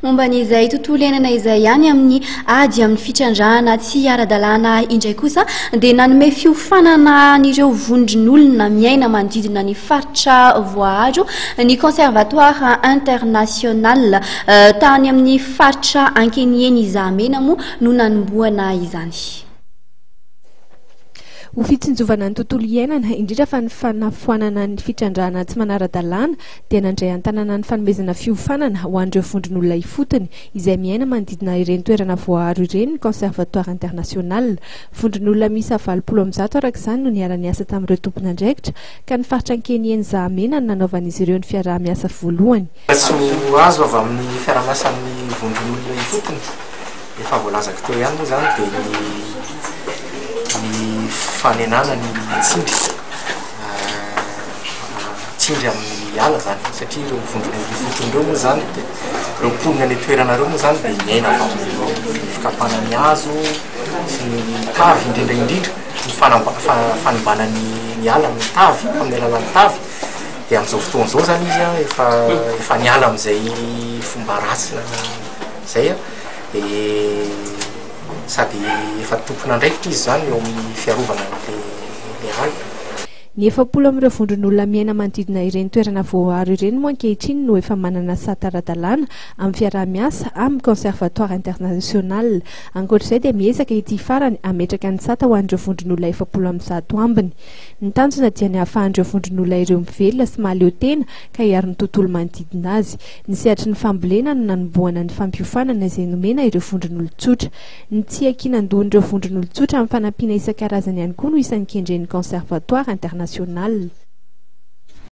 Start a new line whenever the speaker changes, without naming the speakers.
momban'izay tontolo iainana izay ihany amin'ny ady amin'ny fitrandrahana tsy ara-dalàna indray kosa dia nanome fiofanana n'ireo vondron'olona miaina manodidina ny faritra voaaro ny conservatoire international tany amin'ny faritra Ankenieny Izahamena moa no nanomboana izany.
Ho fitsinjovana ny tontolo iainana indrindra fa ny fanafoanana ny fitrandrahana tsy manara-dalàna dia nandray an-tanàna ny fanomezana fiofanana ho an'ireo vondron'olona ifotony izay miaina manodidina ireny toerana voaaro ireny ny conservatoire international. Vondron'olona miisa 20 araka izany no niara niasa tamin'ireo tompon'andraikitra ka ny faritra Ankenieny Izahamena no nanaovan'izy ireo ny fiaraha-miasa voalohany.
Azo avy amin'ny fiaraha-miasa amin'ny vondron'olona ifotony efa voalazako teo ihany moa izany dia ny fanenana ny tsindry amin'ny ala zany satria ireo vondron'olona ifotony ireo moa zany dia ireo mponina ny toerana ireo moa zany dia miaina avy amin'ny fikapana ny hazo sy ny tavy indrindra ny fanombanany ala ny tavy amin'ny alalan'ny tavy dia amin'izao fotoan'izao zany izy efa niala amin'izay fomba ratsy zay sady efa tompon'andraikitra izy zany eo amin'ny fiarovana le ala.
Ny 70 amin'ireo vondron'olona miaina manodidina ireny toerana voaaro ireny moa ankehitriny no efa manana sata ara-dalàna amin'ny fiaraha-miasa amin'ny conservatoire international. Ankoatr'izay dia miezaka ety farany ametraka ny sata ho an'ireo vondron'olona 70 ambiny. Ny tanjona dia ny ahafahan'ireo vondron'olona ireo mivelona sy mahaleo tena ka hiaro ny tontolo manodidina azy. Ny sehatry ny fambolena no nanomboana ny fampiofanana izay nomena ireo vondron'olon-tsotra. Ny tsiakinan-dohan'ireo vondron'olon-tsotra amin'ny fanampiana isan-karazany ihany koa no isan'ny kendren'ny conservatoire international.